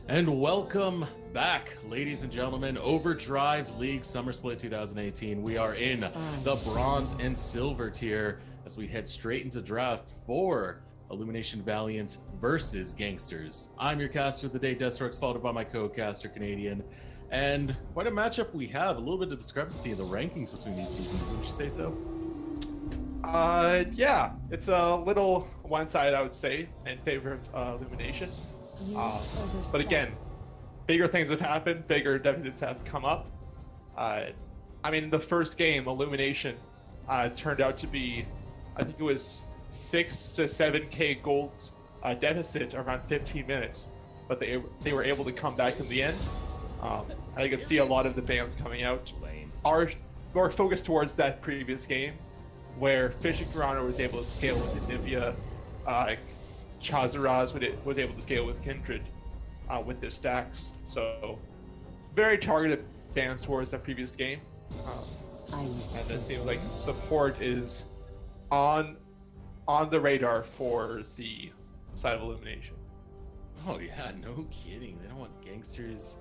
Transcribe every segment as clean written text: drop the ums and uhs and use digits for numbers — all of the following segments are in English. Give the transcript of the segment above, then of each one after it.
And welcome back, ladies and gentlemen. Overdrive League Summer Split 2018. We are in the bronze and silver tier as we head straight into draft for Illumination Valiant versus Geynksters. I'm your caster of the day, Deathstrokes, followed by my co-caster, Canadian. And quite a matchup we have. A little bit of discrepancy in the rankings between these two teams. Wouldn't you say so? Yeah, it's a little one-sided, I would say, in favor of Illumination. But again, bigger things have happened, bigger deficits have come up. I mean, the first game, Illumination, turned out to be, I think it was 6 to 7k gold deficit around 15 minutes, but they were able to come back in the end. I could see a lot of the bans coming out are more focused towards that previous game, where Fishing Piranha was able to scale with Anivia, Chazaraz was able to scale with Kindred with his stacks. So very targeted bans towards that previous game. And it seems like support is on the radar for the side of Illumination. Oh yeah, no kidding. They don't want Geynksters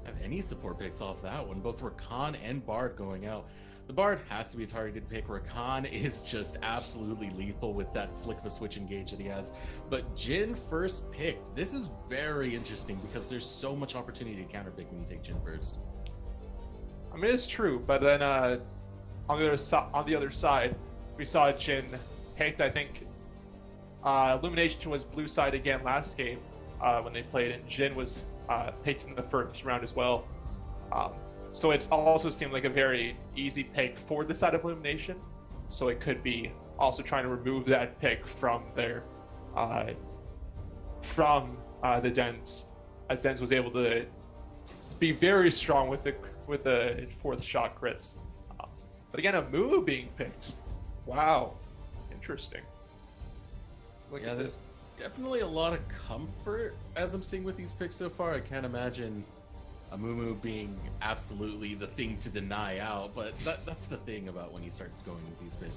have any support picks off that one. Both Rakan and Bard going out. The Bard has to be a targeted pick. Rakan is just absolutely lethal with that flick of a switch engage that he has. But Jhin first picked. This is very interesting because there's so much opportunity to counterpick when you take Jhin first. I mean, it's true, but then on the other side, we saw Jhin picked. I think Illumination was blue side again last game when they played, and Jhin was picked in the first round as well. So it also seemed like a very easy pick for the side of Illumination. So it could be also trying to remove that pick from their the Dens, as Dens was able to be very strong with the fourth shot crits. But again, a Moo being picked. Wow, interesting. Look yeah, at there's this. definitely a lot of comfort as I'm seeing with these picks so far. I can't imagine a Mumu being absolutely the thing to deny out, but that's the thing about when you start going with these picks.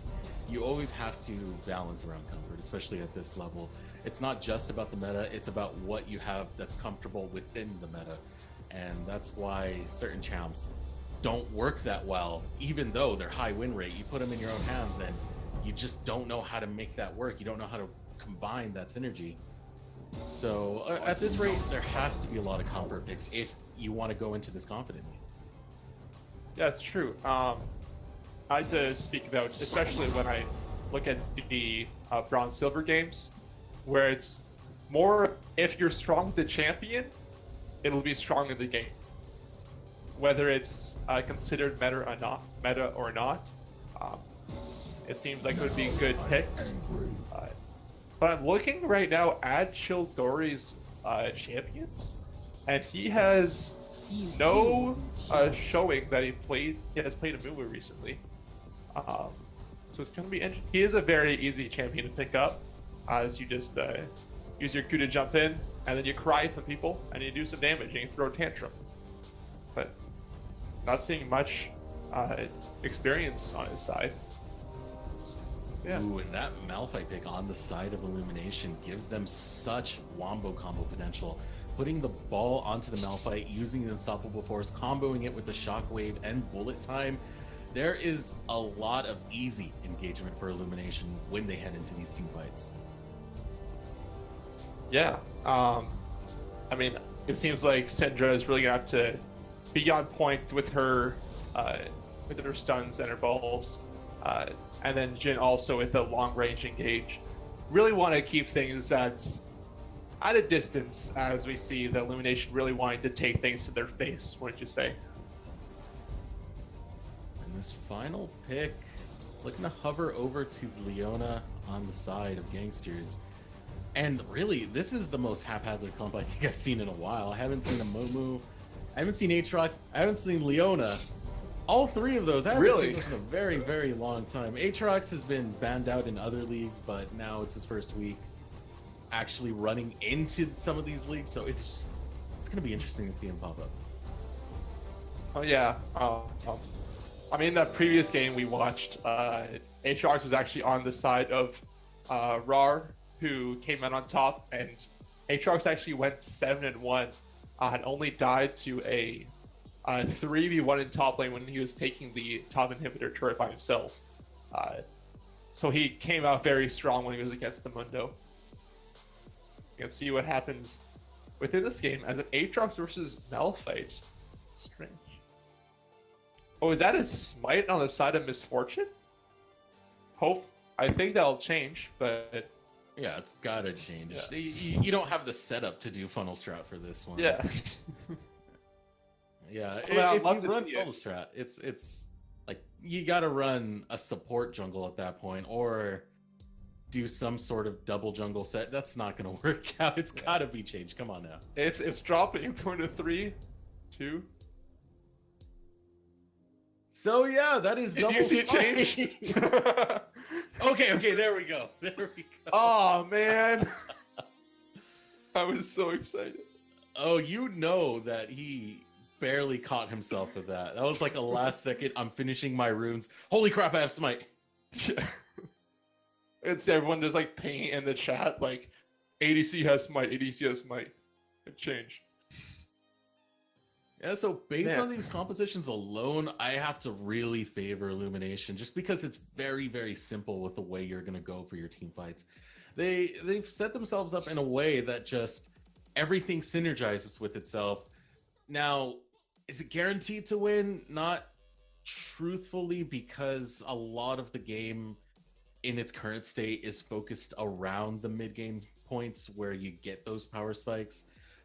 You always have to balance around comfort, especially at this level. It's not just about the meta, it's about what you have that's comfortable within the meta. And that's why certain champs don't work that well, even though they're high win rate. You put them in your own hands and you just don't know how to make that work. You don't know how to combine that synergy. So at this rate, there has to be a lot of comfort picks if you want to go into this confidently. Yeah, it's true. I like to speak about, especially when I look at the bronze silver games, where it's more if you're strong with the champion, it'll be strong in the game. Whether it's considered meta or not, it seems like it would be good picks. But I'm looking right now at Childori's champions, and he has no showing that he has played a Mumu recently. So it's going to be interesting. He is a very easy champion to pick up, as you just use your Q to jump in, and then you cry at some people, and you do some damage, and you throw a tantrum. But not seeing much experience on his side. Yeah. Ooh, and that Malphite pick on the side of Illumination gives them such wombo combo potential. Putting the ball onto the Malphite, using the Unstoppable Force, comboing it with the Shockwave and Bullet Time. There is a lot of easy engagement for Illumination when they head into these team fights. Yeah. I mean, it seems like Syndra is really going to have to be on point with her stuns and her balls. And then Jhin also with the long range engage. Really want to keep things at a distance, as we see the Illumination really wanting to take things to their face, wouldn't you say? And this final pick, looking to hover over to Leona on the side of Geynksters. And really, this is the most haphazard comp I think I've seen in a while. I haven't seen a Momu, I haven't seen Aatrox, I haven't seen Leona. All three of those, I haven't seen this in a very, very long time. Aatrox has been banned out in other leagues, but now it's his first week actually running into some of these leagues, so it's going to be interesting to see him pop up. Oh yeah. I mean, that previous game we watched, Aatrox was actually on the side of Rar, who came out on top, and Aatrox actually went 7-1 had only died to a 3v1 in top lane when he was taking the top inhibitor turret by himself. So he came out very strong when he was against the Mundo. You can see what happens within this game as an Aatrox versus Malphite. Strange. Oh, is that a smite on the side of Misfortune? I think that'll change, but Yeah, it's gotta change. Yeah. You don't have the setup to do funnel strat for this one. yeah. Yeah, I mean, I'd if love you to run see funnel it. strat, it's like you gotta run a support jungle at that point, or do some sort of double jungle set. That's not gonna work out. It's Yeah. gotta be changed. Come on now. It's dropping. It's going to 3, 2. So yeah, that is Did double you see it smite. change? Okay, there we go. There we go. Oh man, I was so excited. Oh, you know that he barely caught himself with that. That was like a last second. I'm finishing my runes. Holy crap! I have smite. Yeah. It's everyone just like pinging in the chat like ADC has smite, ADC has smite. It changed. Yeah, so based Man. on these compositions alone, I have to really favor Illumination just because it's very, very simple with the way you're going to go for your team fights. They've set themselves up in a way that just everything synergizes with itself. Now, is it guaranteed to win? Not truthfully, because a lot of the game in its current state is focused around the mid-game points where you get those power spikes.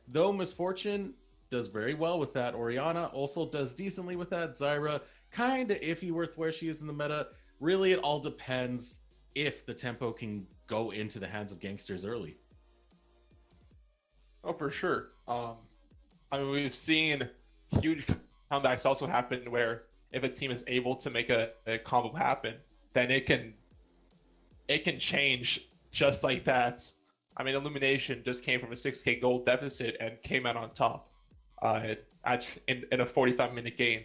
Though Misfortune does very well with that. Orianna also does decently with that. Zyra, kind of iffy with where she is in the meta. Really, it all depends if the tempo can go into the hands of Geynksters early. Oh, for sure. I mean, we've seen huge comebacks also happen where if a team is able to make a combo happen, then it can change just like that. I mean, Illumination just came from a 6k gold deficit and came out on top in a 45-minute game.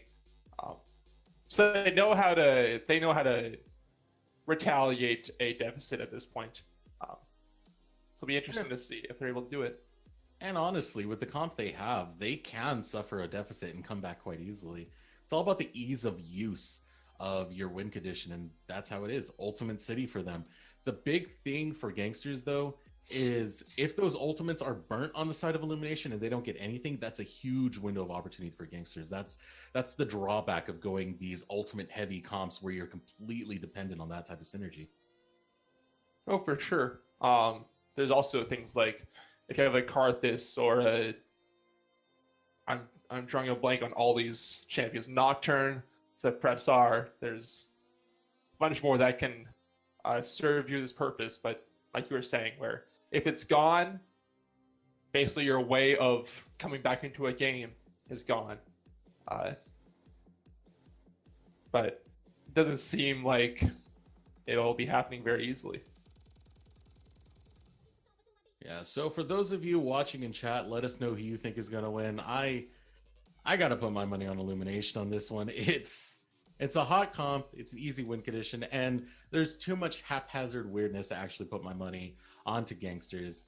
So they know how to retaliate a deficit at this point. So it'll be interesting to see if they're able to do it. And honestly, with the comp they have, they can suffer a deficit and come back quite easily. It's all about the ease of use of your win condition, and that's how it is. Ultimate City for them. The big thing for Geynksters, though, is if those ultimates are burnt on the side of Illumination and they don't get anything, that's a huge window of opportunity for Geynksters. That's the drawback of going these ultimate heavy comps where you're completely dependent on that type of synergy. Oh, for sure. There's also things like if you have a Karthus or a I'm drawing a blank on all these champions. Nocturne, Suppressor. There's a bunch more that can serve you this purpose, but like you were saying, where if it's gone, basically your way of coming back into a game is gone. But it doesn't seem like it'll be happening very easily. Yeah, so for those of you watching in chat, let us know who you think is going to win. I got to put my money on Illumination on this one. It's a hot comp, it's an easy win condition, and there's too much haphazard weirdness to actually put my money onto Geynksters.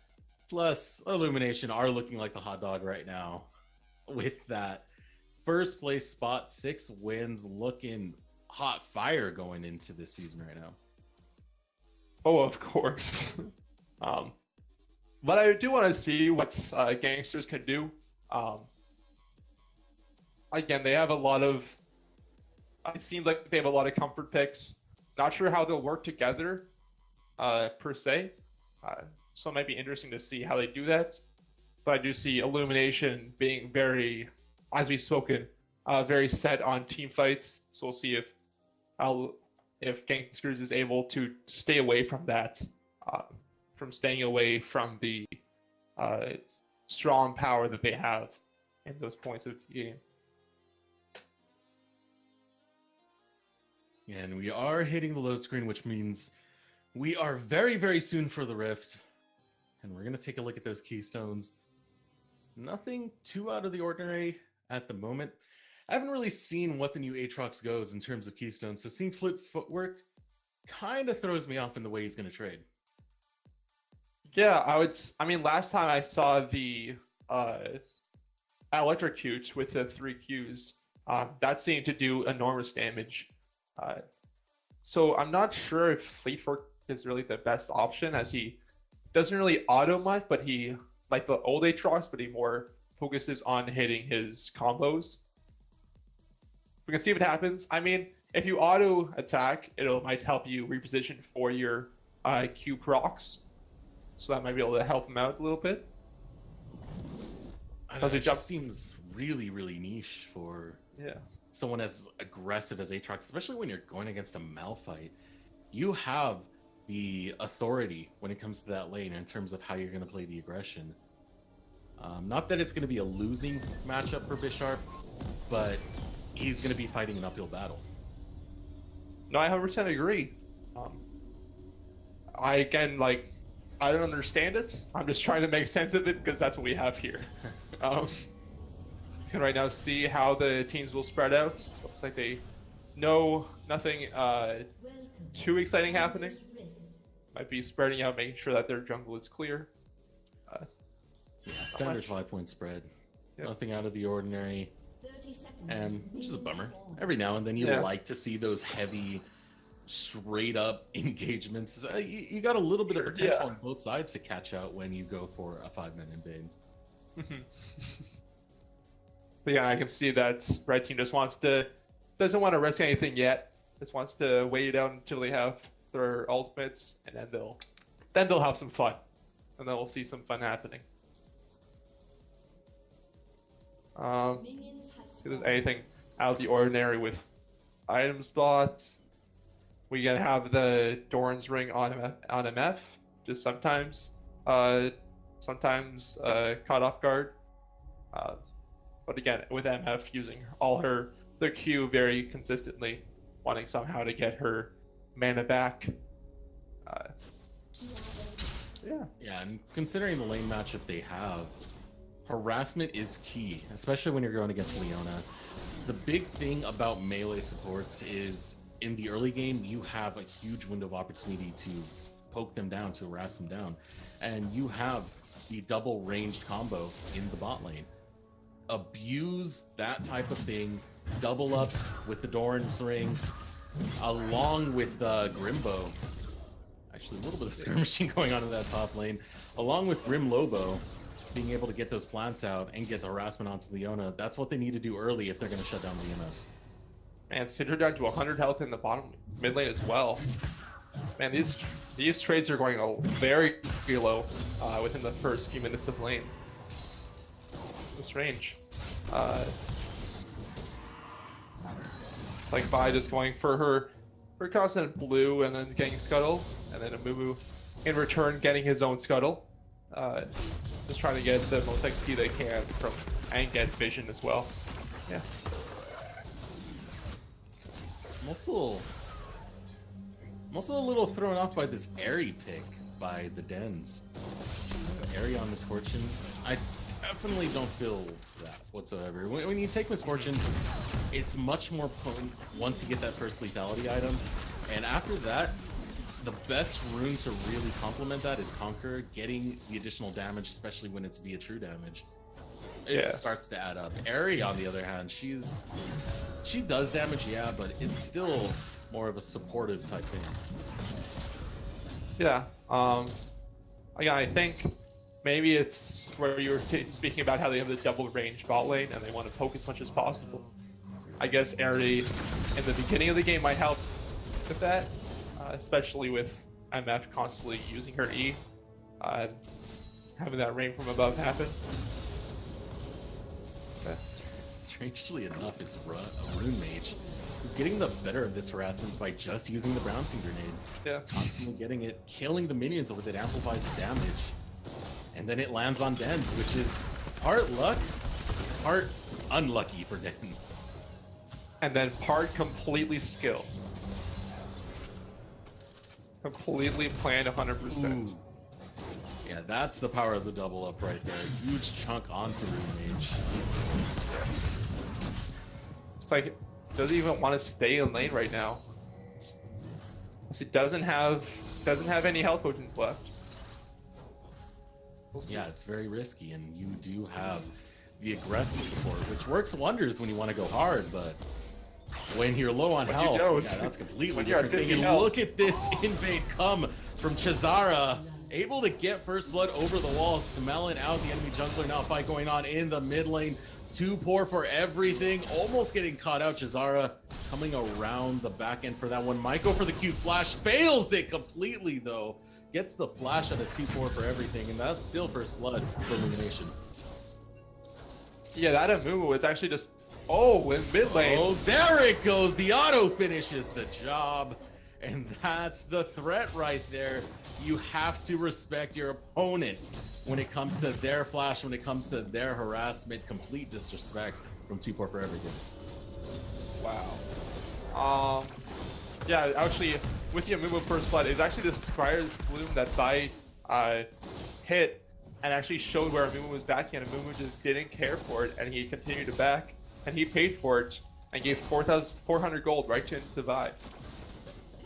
Plus, Illumination are looking like the hot dog right now with that first place spot, 6 wins, looking hot fire going into this season right now. Oh, of course. But I do want to see what Geynksters can do. Again, they have a lot of. It seems like they have a lot of comfort picks. Not sure how they'll work together, per se. So it might be interesting to see how they do that. But I do see Illumination being very, as we've spoken, very set on team fights. So we'll see if Geynksters is able to stay away from that, from staying away from the strong power that they have in those points of the game. And we are hitting the load screen, which means we are very, very soon for the Rift. And we're going to take a look at those keystones. Nothing too out of the ordinary at the moment. I haven't really seen what the new Aatrox goes in terms of keystones, so seeing flip footwork kind of throws me off in the way he's going to trade. Yeah, I mean, last time I saw the electrocute with the 3 Qs. That seemed to do enormous damage. So I'm not sure if Fleet Fork is really the best option, as he doesn't really auto much, but he, like the old Aatrox, but he more focuses on hitting his combos. We can see what happens. I mean, if you auto attack, might help you reposition for your Q procs, so that might be able to help him out a little bit. It just seems really, really niche for someone as aggressive as Aatrox, especially when you're going against a Malphite. You have the authority when it comes to that lane in terms of how you're going to play the aggression. Not that it's going to be a losing matchup for Bisharp, but he's going to be fighting an uphill battle. No, I 100% agree. I don't understand it. I'm just trying to make sense of it because that's what we have here. You can right now see how the teams will spread out. Looks like they know nothing too exciting happening. Might be spreading out, making sure that their jungle is clear. Standard 5-point spread. Yep. Nothing out of the ordinary. And which is a bummer. Every now and then you like to see those heavy, straight up engagements. You got a little bit of potential on both sides to catch out when you go for a 5-man invade. But yeah, I can see that Red Team doesn't want to risk anything yet. Just wants to wait it out until they have their ultimates, and then they'll have some fun, and then we'll see some fun happening. If there's anything out of the ordinary with item spots, we can have the Doran's Ring on MF, just sometimes caught off guard. But again, with MF using all their Q very consistently, wanting somehow to get her mana back. Yeah, and considering the lane matchup they have, harassment is key, especially when you're going against Leona. The big thing about melee supports is in the early game, you have a huge window of opportunity to poke them down, to harass them down. And you have the double ranged combo in the bot lane. Abuse that type of thing, double ups with the Doran's Ring, along with Grimbo. Actually, a little bit of skirmishing going on in that top lane, along with Grim Lobo, being able to get those plants out and get the harassment onto Leona. That's what they need to do early if they're going to shut down Leona. And Cinder down to 100 health in the bottom mid lane as well. Man, these trades are going very low within the first few minutes of lane. It's range. Like Vi just going for her constant blue and then getting scuttle, and then Amumu in return getting his own scuttle. Just trying to get the most XP they can and get vision as well. Yeah. I'm also a little thrown off by this Airy pick by the Dens. Airy on Misfortune. I definitely don't feel that whatsoever. When you take Misfortune, it's much more potent once you get that first lethality item. And after that, the best rune to really complement that is Conquer, getting the additional damage, especially when it's via true damage. It starts to add up. Airy, on the other hand, she does damage, yeah, but it's still more of a supportive type thing. Yeah. I think maybe it's where you were speaking about how they have the double range bot lane and they want to poke as much as possible. I guess Airy in the beginning of the game might help with that, especially with MF constantly using her E, having that rain from above happen. Strangely enough, it's a rune mage who's getting the better of this harassment by just using the bouncing grenade. Yeah. Constantly getting it, killing the minions with it, amplifies the damage. And then it lands on Dens, which is part luck, part unlucky for Dens. And then part completely skill. Completely planned 100%. Ooh. Yeah, that's the power of the double up right there. Huge chunk onto Rune Mage. It's like it doesn't even want to stay in lane right now. It doesn't have any health potions left. Yeah, it's very risky, and you do have the aggressive support, which works wonders when you want to go hard, but when you're low on health, yeah, that's completely when you're at different thing. 50 And health. look at this invade come from Chazara, able to get first blood over the wall, smelling out the enemy jungler. Now fight going on in the mid lane. Too poor for everything, almost getting caught out. Chazara coming around the back end for that one. Maiko for the cute flash, fails it completely though. Gets the flash out of 2-4 for everything, and that's still first blood for Illumination. Yeah, that Amumu was actually just, oh, in mid lane. Oh, there it goes. The auto finishes the job. And that's the threat right there. You have to respect your opponent when it comes to their flash, when it comes to their harassment. Complete disrespect from 2-4 for everything. Wow. Yeah, actually, with the Amumu first blood, it's actually the Squire's Bloom that Zai hit and actually showed where Amumu was backing, and Amumu just didn't care for it, and he continued to back, and he paid for it, and gave 4,400 gold right to Zai.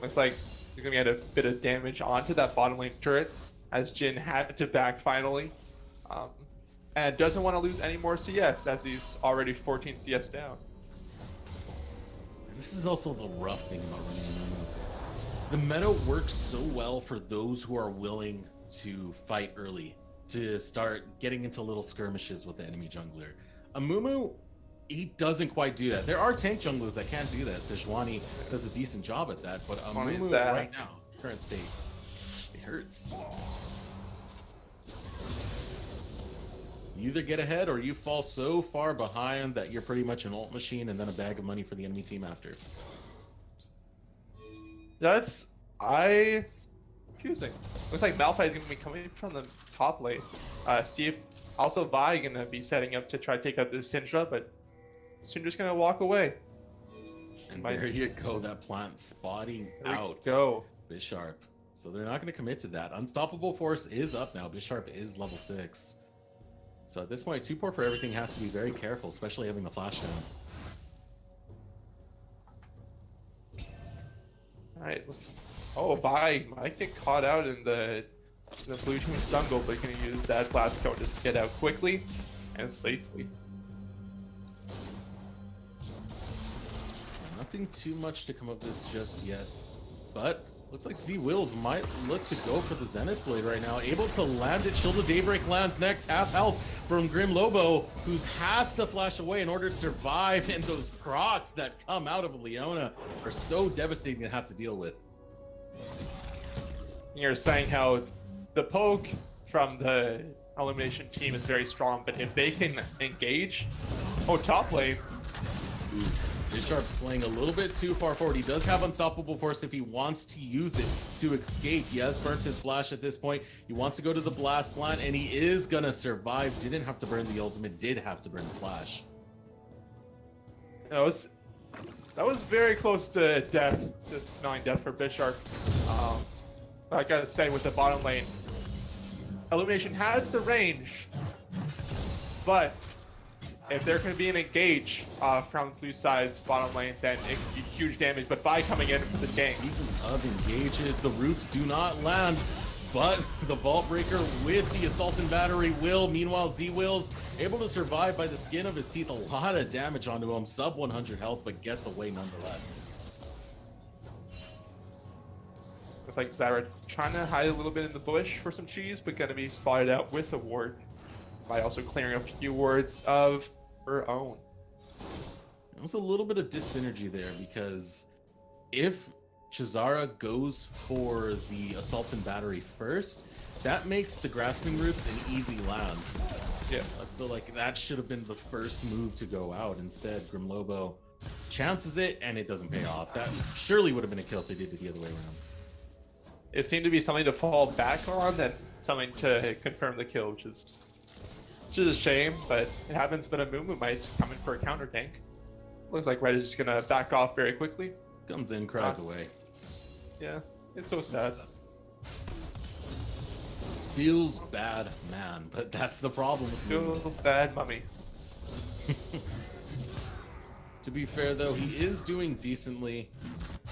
Looks like he's gonna get a bit of damage onto that bottom lane turret, as Jin had to back finally, and doesn't want to lose any more CS, as he's already 14 CS down. This is also the rough thing about running Amumu. The meta works so well for those who are willing to fight early, to start getting into little skirmishes with the enemy jungler. Amumu, he doesn't quite do that. There are tank junglers that can do that. Sejuani does a decent job at that, but Amumu right now, his current state, it hurts. You either get ahead or you fall so far behind that you're pretty much an ult machine and then a bag of money for the enemy team after. That's confusing. Looks like Malphite is going to be coming from the top lane. See if also Vi going to be setting up to try to take out this Syndra, but Syndra's going to walk away. And there you go, that plant spotting out Bisharp. So they're not going to commit to that. Unstoppable Force is up now. Bisharp is level 6. So at this point, 2-4 for everything has to be very careful, especially having the flash down. Alright. Oh, Vi might get caught out in the blue team's jungle, but going to use that blast cone to get out quickly and safely. Nothing too much to come of this just yet, but looks like Z-Wills might look to go for the Zenith Blade right now. Able to land it. Shield of Daybreak lands next. Half health from Grim Lobo, who has to flash away in order to survive, and those procs that come out of Leona are so devastating to have to deal with. You're saying how the poke from the Illumination team is very strong, but if they can engage, top lane. Ooh. Bisharp's playing a little bit too far forward. He does have Unstoppable Force if he wants to use it to escape. He has burnt his flash at this point. He wants to go to the blast plant, and he is gonna survive. Didn't have to burn the ultimate, did have to burn his flash. That was very close to death, just smelling death for Bisharp. I gotta say, with the bottom lane, Illumination has the range, but if there can be an engage from blue side's bottom lane, then it can be huge damage. But Vi coming in for the tank. Speaking of engages, the roots do not land, but the Vault Breaker with the Assault and Battery will. Meanwhile, Z-Wills able to survive by the skin of his teeth. A lot of damage onto him, sub 100 health, but gets away nonetheless. Looks like Zyra trying to hide a little bit in the bush for some cheese, but gonna be spotted out with a ward. By also clearing a few wards of her own. There's a little bit of dyssynergy there, because if Chazara goes for the Assault and Battery first, that makes the Grasping Roots an easy land. Yeah. I feel like that should have been the first move to go out. Instead, Grim Lobo chances it, and it doesn't pay off. That surely would have been a kill if they did it the other way around. It seemed to be something to fall back on, than something to confirm the kill, which is a shame, but it happens. But Amumu might come in for a counter tank. Looks like Red is just gonna back off very quickly. Comes in, cries away. Yeah, it's so sad. Feels bad, man, but that's the problem with Feels bad, mummy. To be fair, though, he is doing decently.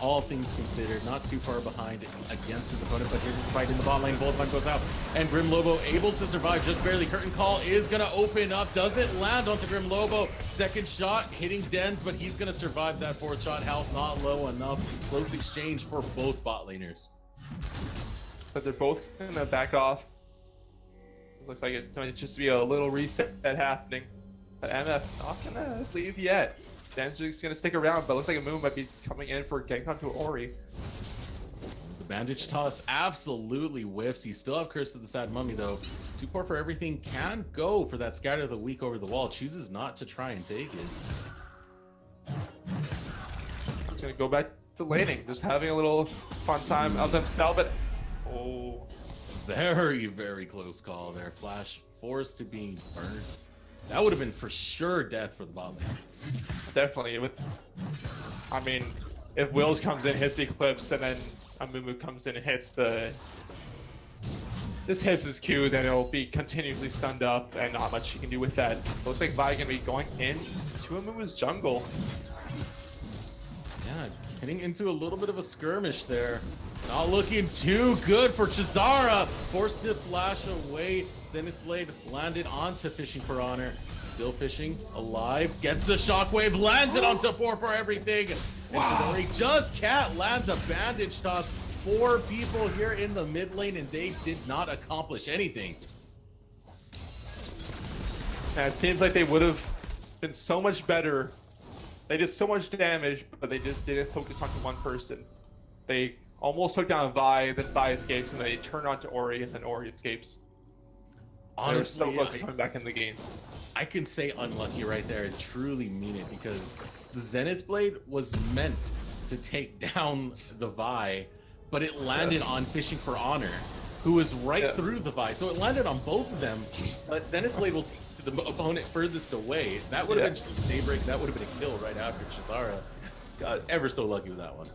all things considered, not too far behind against his opponent, but here's the fight in the bot lane. Bullet Time goes out, and Grim Lobo able to survive just barely. Curtain Call is gonna open up, doesn't land onto Grim Lobo. Second shot hitting Dens, but he's gonna survive that fourth shot. Health not low enough. Close exchange for both bot laners. But they're both gonna back off. Looks like it's going to just be a little reset happening. But MF not gonna leave yet. Dan's just gonna stick around, but looks like a move might be coming in for gank onto Ori. The bandage toss absolutely whiffs. You still have Curse of the Sad Mummy though. 2 poor for everything can go for that Scatter of the Weak over the wall. Chooses not to try and take it. He's gonna go back to laning, just having a little fun time of themselves. But oh, very, very close call there. Flash forced to being burnt. That would have been for sure death for the bot lane. definitely. I mean, if Wills comes in, hits the Eclipse, and then Amumu comes in and hits this hits his Q, then it'll be continuously stunned up, and not much you can do with that. Looks like Vi gonna be going in to Amumu's jungle. Yeah, getting into a little bit of a skirmish there. Not looking too good for Chizara. Forced to flash away. Zenith Blade landed onto Fishing for Honor. Still fishing, alive. Gets the shockwave, lands it onto 4 for everything. And Chidori just can't land the bandage toss. 4 people here in the mid lane, and they did not accomplish anything. And it seems like they would have been so much better. They did so much damage, but they just didn't focus onto one person. They almost took down Vi, then Vi escapes, and they turn onto Ori, and then Ori escapes. Honestly, they were so close to coming back in the game. I can say unlucky right there. I truly mean it, because the Zenith Blade was meant to take down the Vi, but it landed on Fishing for Honor, who was right through the Vi. So it landed on both of them, but Zenith Blade will take the opponent furthest away. That would have been Daybreak. That would have been a kill right after Chizara. Got ever so lucky with that one.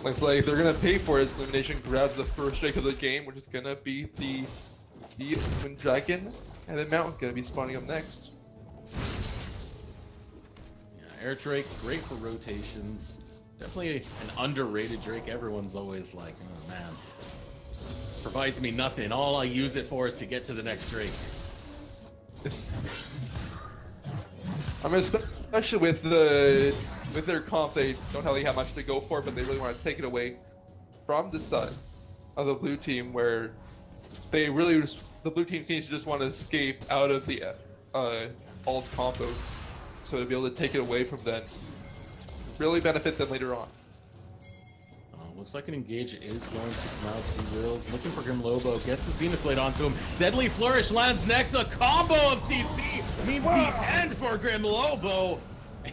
Looks like they're gonna pay for it. Illumination grabs the first strike of the game, which is gonna be the Human Dragon, and the Mountain gonna be spawning up next. Yeah, Air Drake, great for rotations. Definitely an underrated Drake. Everyone's always like, oh man, provides me nothing. All I use it for is to get to the next Drake. I mean, especially with their comp, they don't really have much to go for, but they really want to take it away from the side of the blue team, where they really just, the blue team seems to just want to escape out of the alt combos, so to be able to take it away from them really benefit them later on. Looks like an engage is going to come out. See Wills looking for Grim Lobo, gets the Zenith Blade onto him. Deadly Flourish lands next. A combo of CC means the end for Grim Lobo.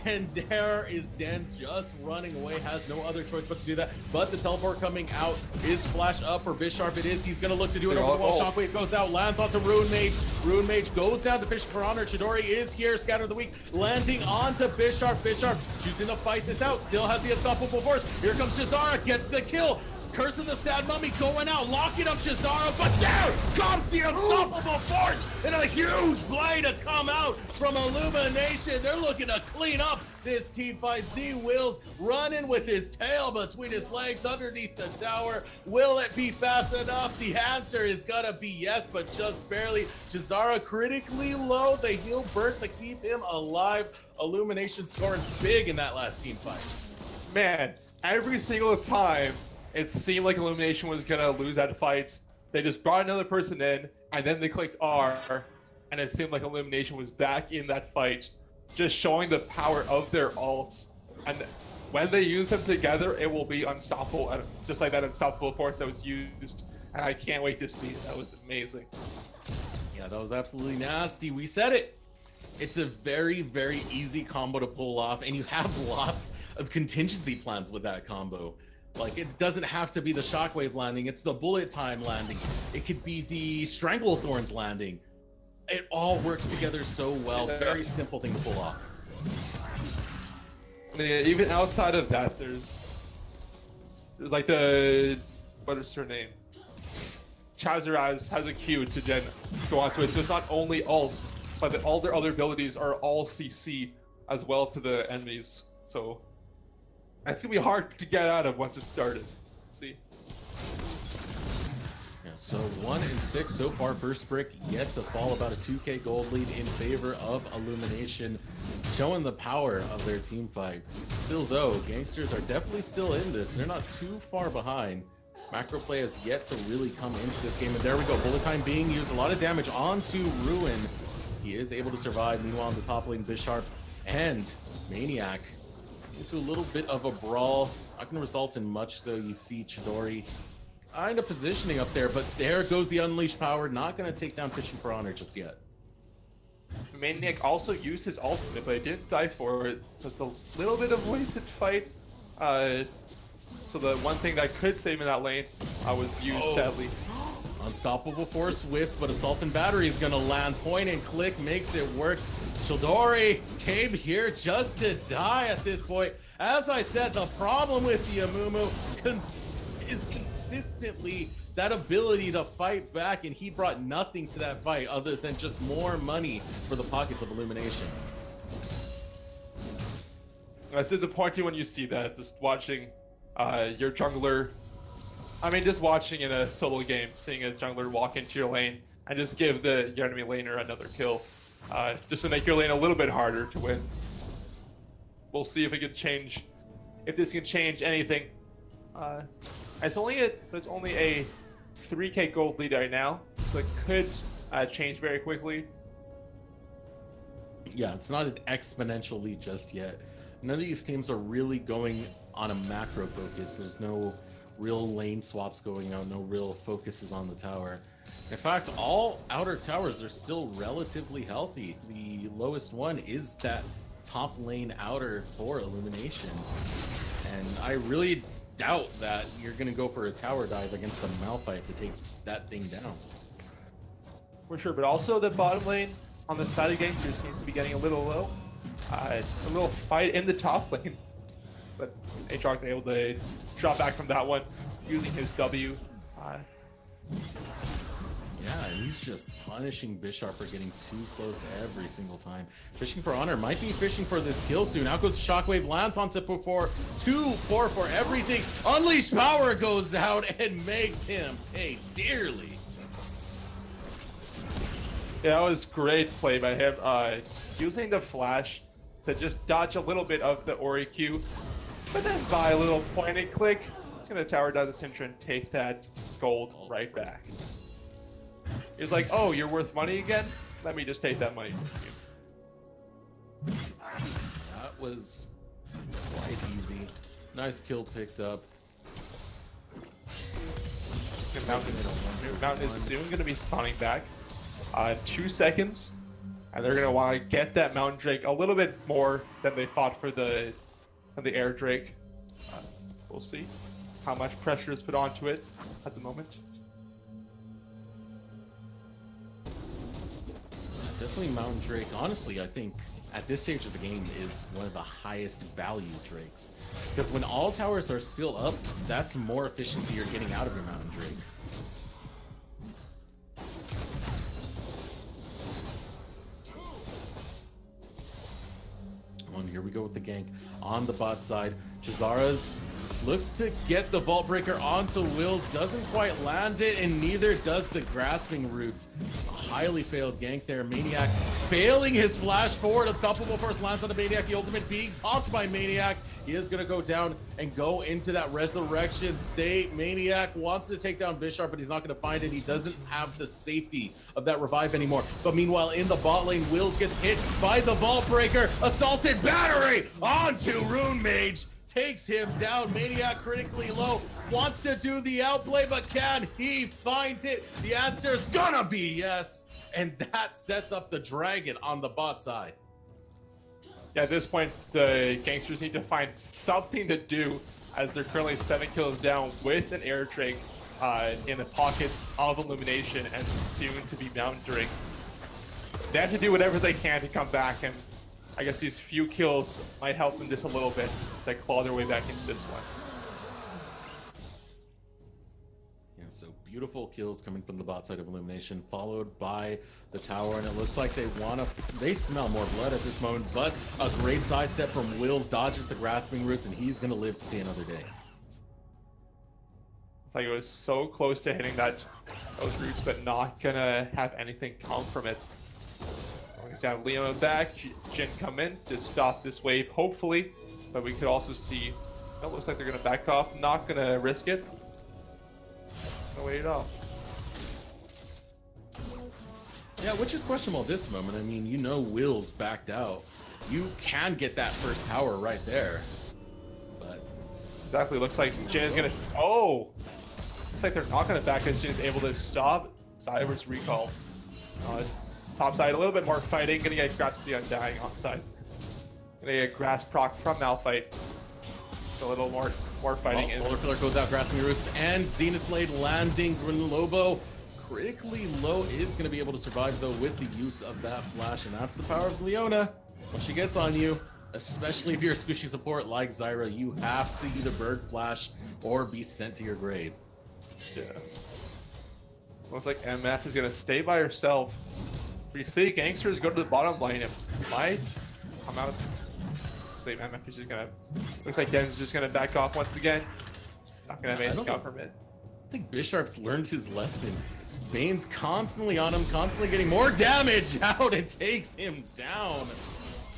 And there is Dens just running away, has no other choice but to do that. But the teleport coming out is flash up for Bisharp. It is. He's going to look to do it over the wall. Shockwave goes out, lands onto Ruin Mage. Ruin Mage goes down to Fishing for Honor. Chidori is here, Scatter of the Weak, landing onto Bisharp. Bisharp choosing to fight this out. Still has the unstoppable force. Here comes Chizara, gets the kill. Curse of the Sad Mummy going out, locking up Chizara, but there comes the unstoppable force and a huge blade to come out from Illumination. They're looking to clean up this team fight. Z Wills running with his tail between his legs underneath the tower. Will it be fast enough? The answer is gonna be yes, but just barely. Chizara critically low. The heal burst to keep him alive. Illumination scoring big in that last team fight. Man, every single time it seemed like Illumination was gonna lose that fight, they just brought another person in, and then they clicked R, and it seemed like Illumination was back in that fight, just showing the power of their ults. And when they use them together, it will be unstoppable, just like that unstoppable force that was used. And I can't wait to see it. That was amazing. Yeah, that was absolutely nasty. We said it. It's a very, very easy combo to pull off, and you have lots of contingency plans with that combo. Like, it doesn't have to be the Shockwave landing, it's the Bullet Time landing. It could be the Stranglethorns landing. It all works together so well. Very simple thing to pull off. Yeah, even outside of that, there's like the, what is her name? Chazaraz has a Q to then go onto it, so it's not only ults, but all their other abilities are all CC as well to the enemies. So That's gonna be hard to get out of once it started. See. Yeah, so 1 and 6 so far. First brick yet to fall. About a 2K gold lead in favor of Illumination, showing the power of their team fight. Still though, Geynksters are definitely still in this. They're not too far behind. Macro play has yet to really come into this game, and there we go. Bullet time being used. A lot of damage onto Ruin. He is able to survive. Meanwhile, in the top lane, Bisharp and Maniac into a little bit of a brawl. Not going to result in much, though. You see Chidori kind of positioning up there, but there goes the unleashed power. Not going to take down Fishing for Honor just yet. Maniac also used his ultimate, but he didn't die for it. So it's a little bit of a wasted fight. So the one thing that could save in that lane was used, sadly. Unstoppable force whiffs, but Assault and Battery is going to land. Point and click makes it work. Chidori came here just to die at this point. As I said, the problem with the Amumu is consistently that ability to fight back, and he brought nothing to that fight other than just more money for the pockets of Illumination. It's disappointing when you see that, just watching your jungler, just watching in a solo game, seeing a jungler walk into your lane and just give your enemy laner another kill, just to make your lane a little bit harder to win. We'll see if it can change, if this can change anything. It's only a 3K gold lead right now, so it could change very quickly. Yeah, it's not an exponential lead just yet. None of these teams are really going on a macro focus. There's no real lane swaps going on, no real focuses on the tower. In fact, all outer towers are still relatively healthy. The lowest one is that top lane outer for Illumination. And I really doubt that you're going to go for a tower dive against a Malphite to take that thing down. For sure, but also the bottom lane on the side of Geynksters seems to be getting a little low. A little fight in the top lane, but Aatrox able to drop back from that one using his W. Yeah, and he's just punishing Bisharp for getting too close every single time. Fishing for Honor might be fishing for this kill soon. Out goes Shockwave, lands onto Pufor. 2-4 for everything. Unleashed power goes out and makes him pay dearly. Yeah, that was great play by him. Using the flash to just dodge a little bit of the Ori Q, but then by a little point and click, it's gonna tower down the Syntron and take that gold right back. He's like, oh, you're worth money again? Let me just take that money from you. That was quite easy. Nice kill picked up. Mountain is soon gonna be spawning back. 2 seconds. And they're gonna want to get that Mountain Drake a little bit more than they fought for the Air Drake. We'll see how much pressure is put onto it at the moment. Definitely Mountain Drake. Honestly, I think at this stage of the game is one of the highest value Drakes. Because when all towers are still up, that's more efficiency you're getting out of your Mountain Drake. Here we go with the gank on the bot side. Chizara's looks to get the Vault Breaker onto Wills, doesn't quite land it, and neither does the Grasping Roots. A highly failed gank there. Maniac failing his flash forward. Unstoppable Force lands on the Maniac. The ultimate being popped by Maniac. He is going to go down and go into that resurrection state. Maniac wants to take down Bisharp, but he's not going to find it. He doesn't have the safety of that revive anymore. But meanwhile, in the bot lane, Wills gets hit by the Vault Breaker. Assaulted Battery onto Rune Mage. Takes him down. Maniac critically low. Wants to do the outplay, but can he find it? The answer's gonna be yes. And that sets up the dragon on the bot side. Yeah, at this point, the Geynksters need to find something to do, as they're currently 7 kills down with an Air Drake in the pockets of Illumination and soon to be Mountain Drake. They have to do whatever they can to come back, and I guess these few kills might help them just a little bit to claw their way back into this one. Yeah, so beautiful kills coming from the bot side of Illumination, followed by the tower, and it looks like they smell more blood at this moment, but a great sidestep from Wills, dodges the grasping roots, and he's gonna live to see another day. It's like it was so close to hitting those roots, but not gonna have anything come from it. He's got Leona back, Jin come in to stop this wave, hopefully, but we could also see, it looks like they're gonna back off, not gonna risk it. Gonna wait it off. Yeah, which is questionable at this moment. I mean, you know Will's backed out. You can get that first tower right there. But exactly, looks like Jin is gonna... Oh! Looks like they're not gonna back as Jin is able to stop Cyber's recall. Top side, a little bit more fighting. Gonna get Grasp with the Undying on side. Gonna get Grasp proc from Malphite. So a little more fighting. Solar Pillar goes out, grasping roots, and Zenith Blade landing. Lobo critically low, is going to be able to survive though with the use of that flash, and that's the power of Leona. When she gets on you, especially if you're a squishy support like Zyra, you have to either bird flash or be sent to your grave. Yeah. Looks like MF is going to stay by herself. We see Geynksters go to the bottom lane. It might come out. MF is just gonna. Looks like Den's just gonna back off once again. Not gonna have anything out from it. I think Bisharp's learned his lesson. Bane's constantly on him, constantly getting more damage out. It takes him down.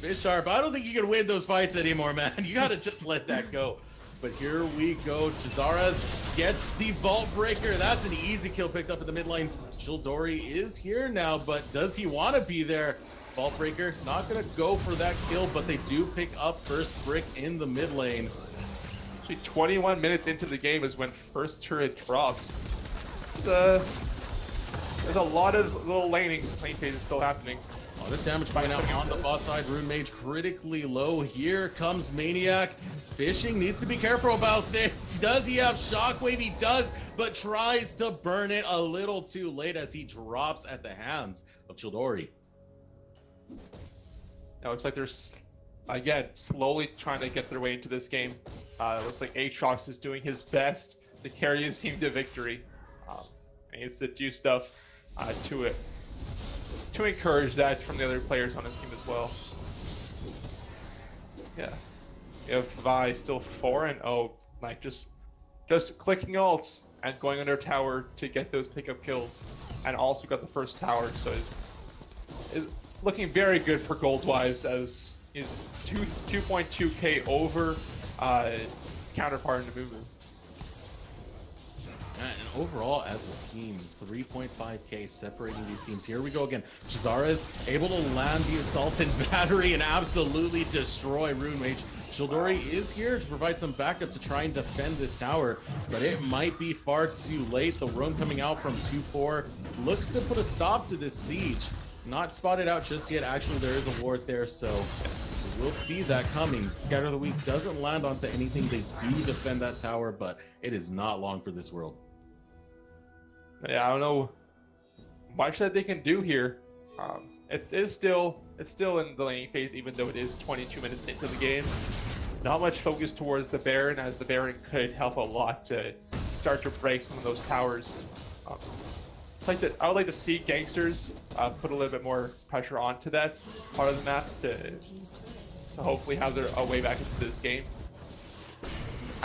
Bisharp, I don't think you can win those fights anymore, man. You gotta just let that go. But here we go. Chazaras gets the Vault Breaker. That's an easy kill picked up in the mid lane. Childori is here now, but does he want to be there? Vault Breaker not going to go for that kill, but they do pick up first brick in the mid lane. Actually, 21 minutes into the game is when first turret drops. There's a lot of little lane phases still happening. A lot of damage coming out on the bot side. Rune Mage critically low. Here comes Maniac. Fishing needs to be careful about this. Does he have Shockwave? He does, but tries to burn it a little too late as he drops at the hands of Childori. Now it looks like they're, again, slowly trying to get their way into this game. It looks like Aatrox is doing his best to carry his team to victory. And he needs to do stuff to encourage that from the other players on his team as well. Yeah. If Vi still 4-0, like just clicking ults and going under tower to get those pickup kills, and also got the first tower, so is looking very good for gold wise, as is 2.2k over counterpart in the movement. And overall, as a team, 3.5k separating these teams. Here we go again. Chazara is able to land the Assault and Battery and absolutely destroy Rune Mage. Childori is here to provide some backup to try and defend this tower, but it might be far too late. The roam coming out from 2-4 looks to put a stop to this siege. Not spotted out just yet. Actually, there is a ward there, so we'll see that coming. Scatter of the Weak doesn't land onto anything. They do defend that tower, but it is not long for this world. Yeah, I don't know much that they can do here. It's still in the laning phase, even though it is 22 minutes into the game. Not much focus towards the Baron, as the Baron could help a lot to start to break some of those towers. I would like to see Geynksters put a little bit more pressure onto that part of the map to hopefully have a way back into this game.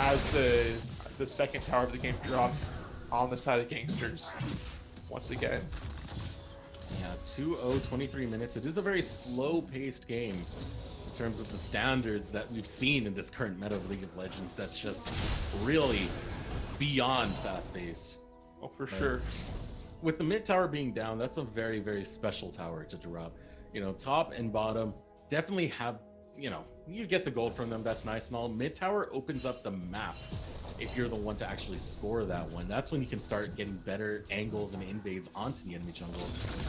As the second tower of the game drops on the side of Geynksters once again. Yeah, 2-0, 23 minutes. It is a very slow-paced game in terms of the standards that we've seen in this current meta of League of Legends. That's just really beyond fast-paced. Oh, for sure. With the mid tower being down, that's a very, very special tower to drop. You know, top and bottom definitely have, you know, you get the gold from them. That's nice and all. Mid tower opens up the map. If you're the one to actually score that one, that's when you can start getting better angles and invades onto the enemy jungle.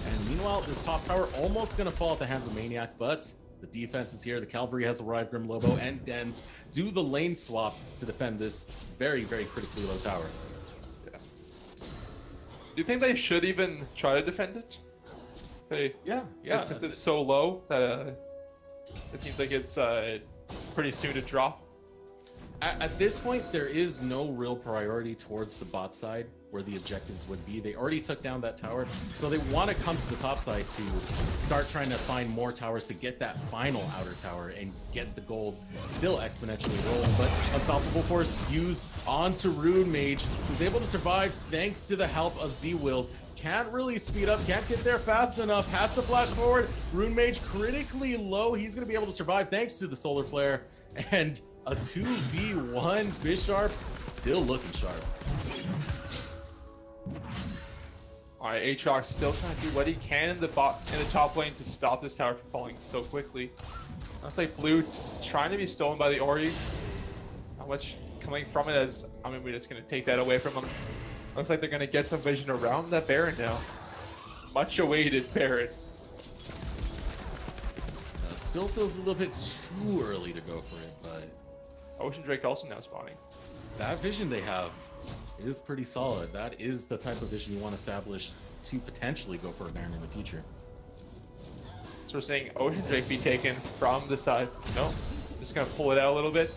And meanwhile, this top tower almost gonna fall at the hands of Maniac, but the defense is here. The Cavalry has arrived. Grim Lobo and Dens do the lane swap to defend this very, very critically low tower. Do you think they should even try to defend it? Yeah. Since it's so low that it seems like it's pretty soon to drop. At this point, there is no real priority towards the bot side. where the objectives would be. They already took down that tower, so they want to come to the top side to start trying to find more towers to get that final outer tower and get the gold still exponentially rolling. But Unstoppable Force used onto Rune Mage, who's able to survive thanks to the help of Z-Wills. Can't really speed up, can't get there fast enough, has to flash forward. Rune Mage critically low. He's going to be able to survive thanks to the Solar Flare. And a 2v1 Bisharp still looking sharp. Alright, Aatrox still trying to do what he can in the top lane to stop this tower from falling so quickly. Looks like Blue trying to be stolen by the Ori. Not much coming from it, as I mean, we're just going to take that away from him. Looks like they're going to get some vision around that Baron now. Much awaited Baron. Still feels a little bit too early to go for it, but Ocean Drake also now spawning. that vision they have is pretty solid. That is the type of vision you want to establish to potentially go for a Baron in the future. So we're saying Ocean Drake be taken from the side. No, just going to pull it out a little bit.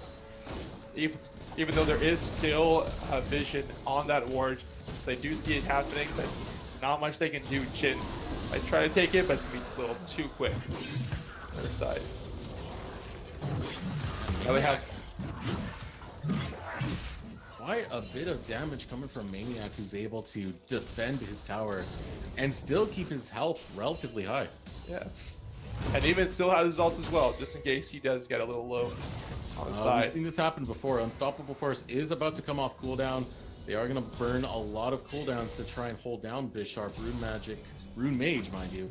Even though there is still a vision on that ward, they do see it happening, but not much they can do. Jhin might try to take it, but it's going to be a little too quick. Other side. Now they have quite a bit of damage coming from Maniac, who's able to defend his tower and still keep his health relatively high. Yeah. And even still has his ult as well, just in case he does get a little low on the side. We've seen this happen before. Unstoppable Force is about to come off cooldown. They are going to burn a lot of cooldowns to try and hold down Bisharp. Rune Mage, mind you.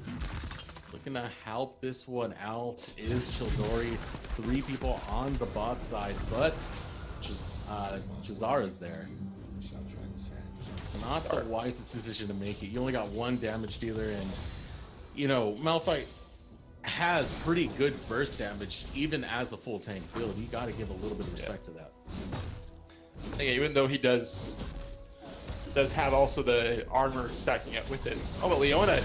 Looking to help this one out is Childori. 3 people on the bot side, but Chazara's there. Not the wisest decision to make it. You only got 1 damage dealer, and you know, Malphite has pretty good burst damage even as a full tank build. You got to give a little bit of respect to that. Yeah, even though he does have also the armor stacking up with it. Oh, but Leona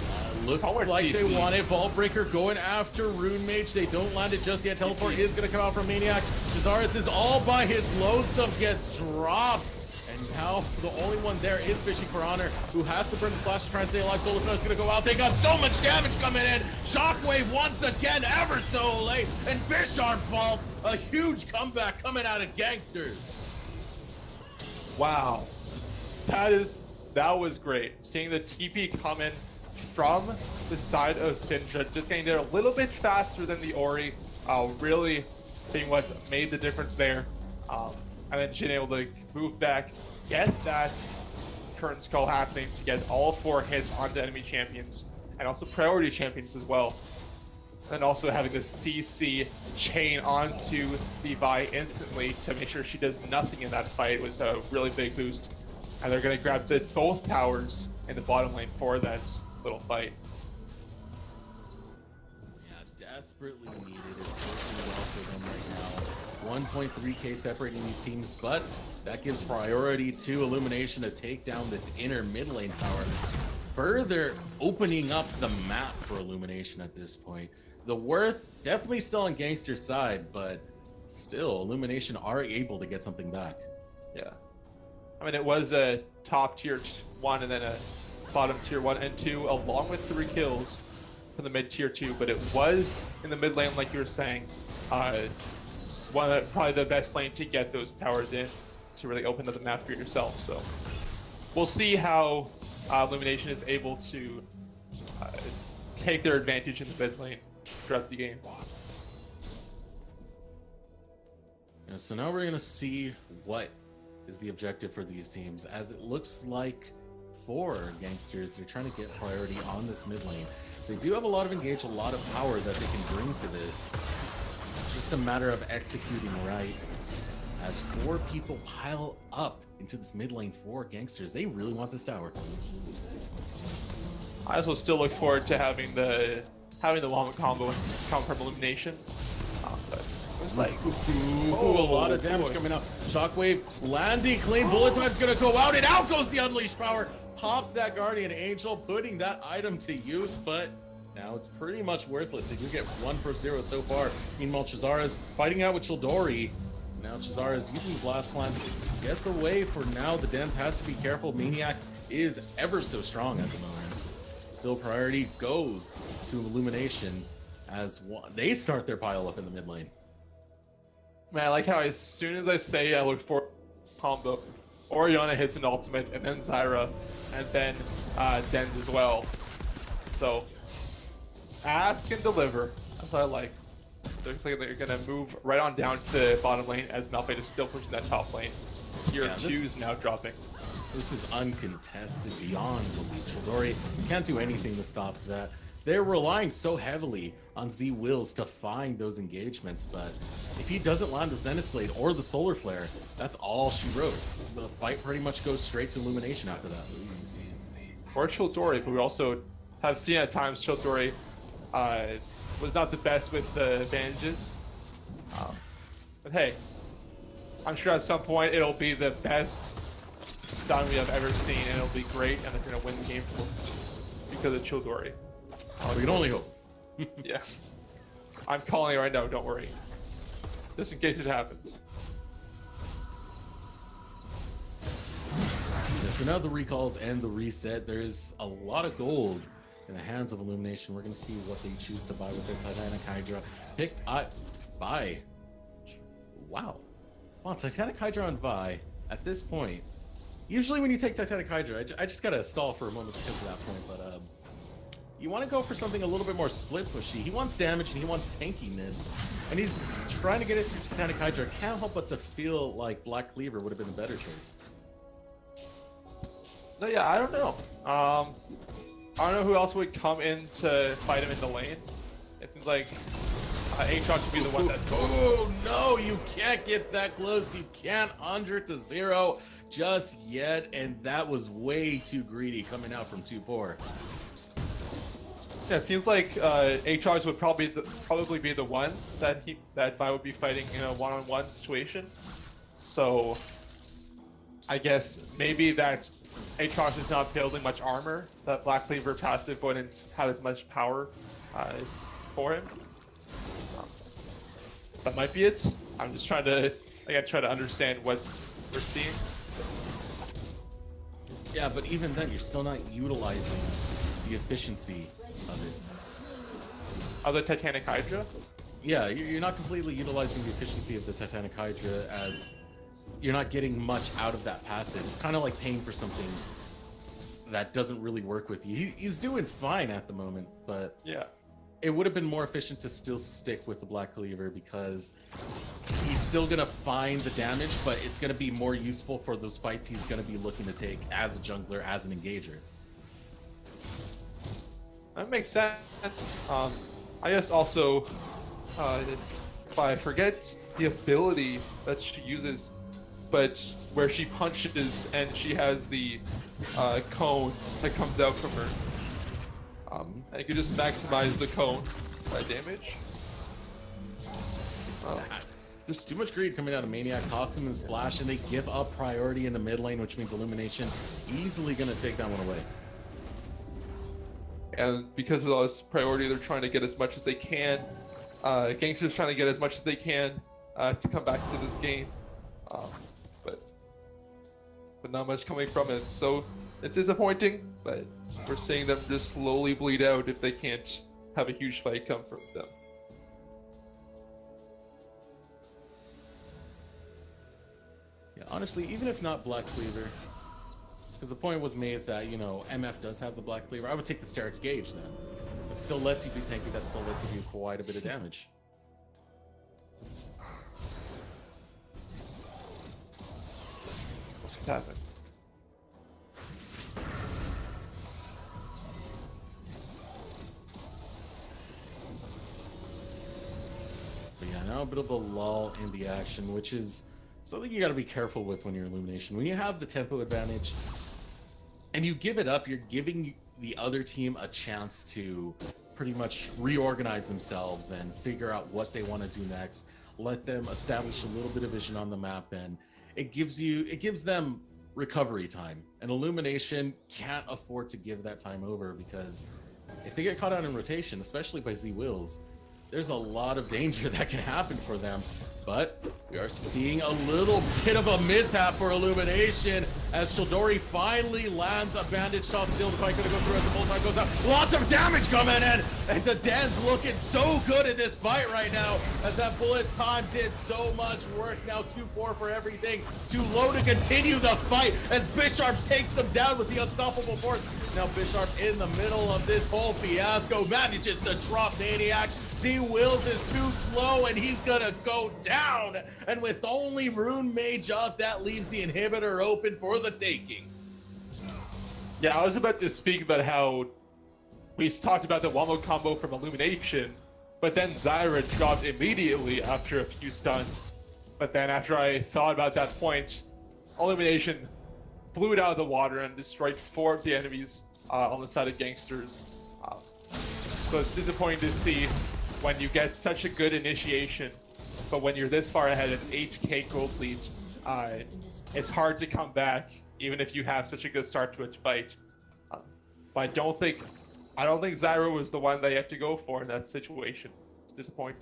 looks like they want a Vault Breaker going after Rune Mage. They don't land it just yet. Teleport is going to come out from Maniac. Chazaris is all by his lonesome, gets dropped. And now the only one there is fishing for honor, who has to burn the flash to try and stay alive. Solar Flare is going to go out. They got so much damage coming in. Shockwave once again, ever so late. And Bisharp falls. A huge comeback coming out of Geynksters. Wow. That was great. Seeing the TP come in from the side of Syndra, just getting there a little bit faster than the Ori, really being what made the difference there. And then Jhin able to move back, get that current skull happening to get all 4 hits onto enemy champions, and also priority champions as well. And also having the CC chain onto the Vi instantly to make sure she does nothing in that fight was a really big boost. And they're going to grab both towers in the bottom lane for that little fight. Yeah, desperately needed. It's working well for them right now. 1.3k separating these teams, but that gives priority to Illumination to take down this inner mid lane tower, further opening up the map for Illumination at this point. The worth definitely still on Geynksters' side, but still, Illumination are able to get something back. Yeah. I mean, it was a top tier 1 and then a bottom tier 1 and 2, along with 3 kills from the mid tier 2, but it was in the mid lane, like you were saying, probably the best lane to get those towers in to really open up the map for yourself. So we'll see how Illumination is able to take their advantage in the mid lane throughout the game. Yeah, so now we're going to see what is the objective for these teams, as it looks like for Geynksters, they're trying to get priority on this mid lane. They do have a lot of engage, a lot of power that they can bring to this. It's just a matter of executing right. As 4 people pile up into this mid lane for Geynksters, they really want this tower. I also still look forward to having the Llama combo come from Illumination. But it's like a lot of damage coming out. Shockwave landing clean. Bullet time's gonna go out, and out goes the Unleashed Power. Pops that Guardian Angel, putting that item to use, but now it's pretty much worthless. They do get 1 for 0 so far. Meanwhile, Chazara's fighting out with Childori. Now Chazara is using the Blast Plant, gets away for now. The Dens has to be careful. Maniac is ever so strong at the moment. Still priority goes to Illumination as they start their pile up in the mid lane. Man, I like how as soon as I say I look for combo, Orianna hits an ultimate, and then Zyra, and then Dens as well. So, ask and deliver. That's what I like. Looks like they're gonna move right on down to bottom lane as Malphite is still pushing that top lane. Tier 2 is now dropping. This is uncontested beyond belief. Childori can't do anything to stop that. They're relying so heavily on Z Wills to find those engagements, but if he doesn't land the Zenith Blade or the Solar Flare, that's all she wrote. The fight pretty much goes straight to Illumination after that. Or Childori, but we also have seen at times Childori was not the best with the advantages. But hey, I'm sure at some point it'll be the best stun we have ever seen, and it'll be great, and they're gonna win the game because of Childori. We can only hope. Yeah. I'm calling it right now, don't worry. Just in case it happens. So now the recalls and the reset, there is a lot of gold in the hands of Illumination. We're going to see what they choose to buy with their Titanic Hydra. Picked by. Wow. Wow, Titanic Hydra on Vi at this point. Usually when you take Titanic Hydra, I just got to stall for a moment because of that point, but you want to go for something a little bit more split pushy. He wants damage and he wants tankiness, and he's trying to get it through Titanic Hydra. Can't help but to feel like Black Cleaver would have been a better choice. No, yeah, I don't know. I don't know who else would come in to fight him in the lane. It seems like Aatrox should be the one that's... Oh no, you can't get that close. You can't 100 to 0 just yet, and that was way too greedy coming out from 2-4. Yeah, it seems like Aatrox would probably be the one that Vi would be fighting in a one-on-one situation. So I guess maybe that Aatrox is not building much armor. That Black Cleaver passive wouldn't have as much power for him. That might be it. I'm just trying to try to understand what we're seeing. Yeah, but even then, you're still not utilizing the efficiency of it. Of the Titanic Hydra? Yeah, you're not completely utilizing the efficiency of the Titanic Hydra, as you're not getting much out of that passive. It's kind of like paying for something that doesn't really work with you. He's doing fine at the moment, but yeah, it would have been more efficient to still stick with the Black Cleaver, because he's still going to find the damage, but it's going to be more useful for those fights he's going to be looking to take as a jungler, as an engager. That makes sense. I guess also, if I forget the ability that she uses, but where she punches and she has the cone that comes out from her. And you can just maximize the cone by damage. Just too much greed coming out of Maniac. Cost him his flash, and they give up priority in the mid lane, which means Illumination easily going to take that one away. And because of this priority, they're trying to get as much as they can. Geynksters trying to get as much as they can to come back to this game. But not much coming from it. So it's disappointing, but we're seeing them just slowly bleed out if they can't have a huge fight come from them. Yeah, honestly, even if not Black Cleaver, because the point was made that, you know, MF does have the Black Cleaver, I would take the Sterak's Gauge then. That still lets you do tanky, that still lets you do quite a bit of damage. What's happening? But yeah, now a bit of a lull in the action, which is something you got to be careful with when you're Illumination. When you have the tempo advantage and you give it up, you're giving the other team a chance to pretty much reorganize themselves and figure out what they want to do next. Let them establish a little bit of vision on the map, and it gives them recovery time. And Illumination can't afford to give that time over, because if they get caught out in rotation, especially by Z Wills, there's a lot of danger that can happen for them. But we are seeing a little bit of a mishap for Illumination as Childori finally lands a bandage shot. Still, the fight gonna go through as the bullseye goes out. Lots of damage coming in, and the Den's looking so good in this fight right now as that bullet time did so much work. Now 2-4 for everything. Too low to continue the fight as Bisharp takes them down with the unstoppable force. Now Bisharp in the middle of this whole fiasco manages to drop Maniac. Z-Wills is too slow and he's gonna go down. And with only Rune Mage up, that leaves the inhibitor open for the taking. Yeah, I was about to speak about how we talked about the wombo combo from Illumination, but then Zyra dropped immediately after a few stuns. But then after I thought about that point, Illumination blew it out of the water and destroyed 4 of the enemies on the side of Geynksters. So it's disappointing to see when you get such a good initiation, but when you're this far ahead, it's 8k gold lead. It's hard to come back, even if you have such a good start to a fight. But I don't think Zyra was the one that you have to go for in that situation. It's disappointing.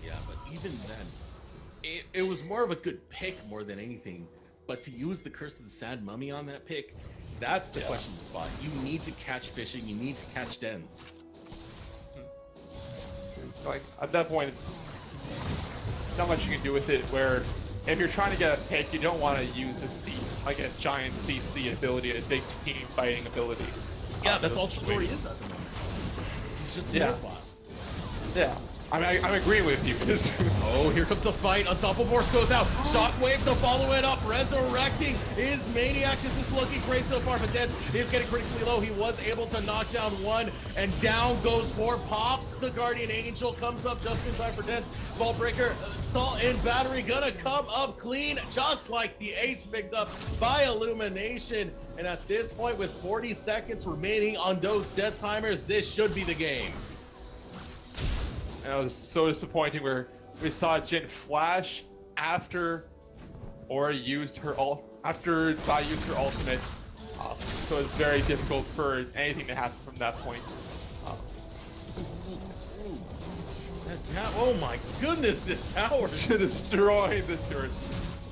Yeah, but even then, it was more of a good pick more than anything. But to use the Curse of the Sand Mummy on that pick, that's the question spot. You need to catch fishing, you need to catch dens. Like, at that point, it's not much you can do with it, where if you're trying to get a pick, you don't want to use a C, like a giant CC ability, a big team fighting ability. Yeah, that's all Chidori is at the moment. He's just a robot. Yeah. I mean, I'm agreeing with you. Oh, here comes the fight. Unstoppable Force goes out. Shockwave to follow it up. Resurrecting his Maniac. This is looking great so far, but then he's getting critically low. He was able to knock down one, and down goes 4. Pops the Guardian Angel. Comes up just in time for Dens. Vault Breaker, Assault and Battery gonna come up clean, just like the ace picked up by Illumination. And at this point, with 40 seconds remaining on those death timers, this should be the game. And it was so disappointing where we saw Jin flash after Aura used her after Zai used her ultimate. So it's very difficult for anything to happen from that point. Oh my goodness, this tower destroying this turret.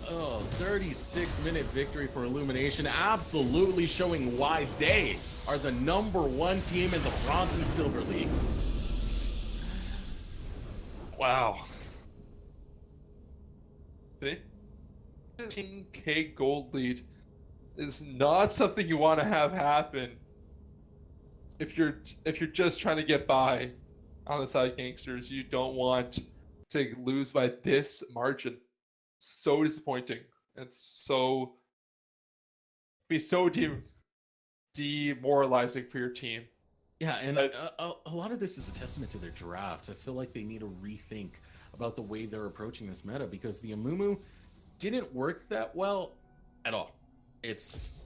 Oh, 36-minute victory for Illumination, absolutely showing why they are the _1 team in the Bronze and Silver League. Wow. 15k gold lead is not something you want to have happen if you're just trying to get by on the side of Geynksters. You don't want to lose by this margin. So disappointing. It's so demoralizing for your team. Yeah, and a lot of this is a testament to their draft. I feel like they need to rethink about the way they're approaching this meta, because the Amumu didn't work that well at all. It's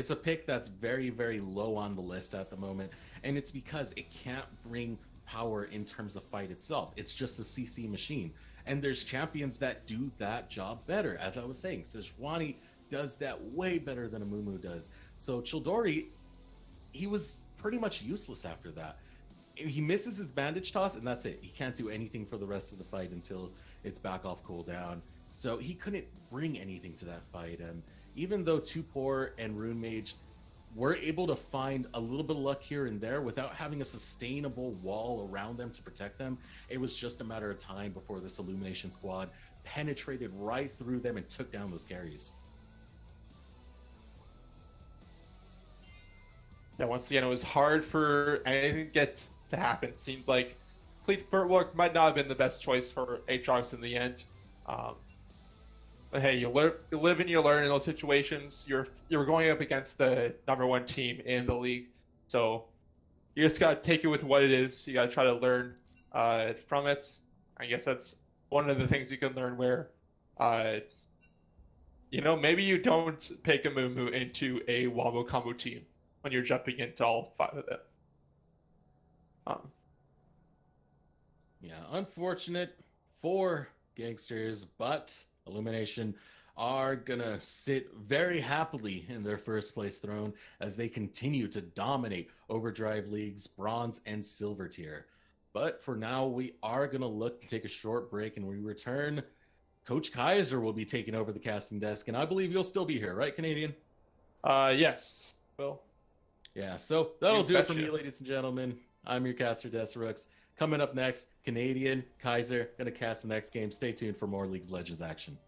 a pick that's very, very low on the list at the moment, and it's because it can't bring power in terms of fight itself. It's just a CC machine, and there's champions that do that job better. As I was saying, Sejuani does that way better than Amumu does. So Childori, he was pretty much useless after that. He misses his bandage toss, and that's it. He can't do anything for the rest of the fight until it's back off cooldown. So he couldn't bring anything to that fight. And even though Tupor and Rune Mage were able to find a little bit of luck here and there without having a sustainable wall around them to protect them, it was just a matter of time before this Illumination squad penetrated right through them and took down those carries. Yeah, once again, it was hard for anything to happen. It seemed like complete footwork might not have been the best choice for Aatrox in the end. But hey, you live and you learn in those situations. You're going up against the #1 team in the league, so you just gotta take it with what it is. You gotta try to learn from it. I guess that's one of the things you can learn where, maybe you don't pick a Mumu into a wombo combo team when you're jumping into all 5 of them. Yeah, unfortunate for Geynksters, but Illumination are gonna sit very happily in their first place throne as they continue to dominate Overdrive League's bronze and silver tier. But for now, we are going to look to take a short break, and when we return, Coach Kaiser will be taking over the casting desk, and I believe you'll still be here, right, Canadian? Yes. Well, Yeah, so that'll You do it from betcha. me, ladies and gentlemen. I'm your caster, Desirux. Coming up next, Canadian, Kaiser, going to cast the next game. Stay tuned for more League of Legends action.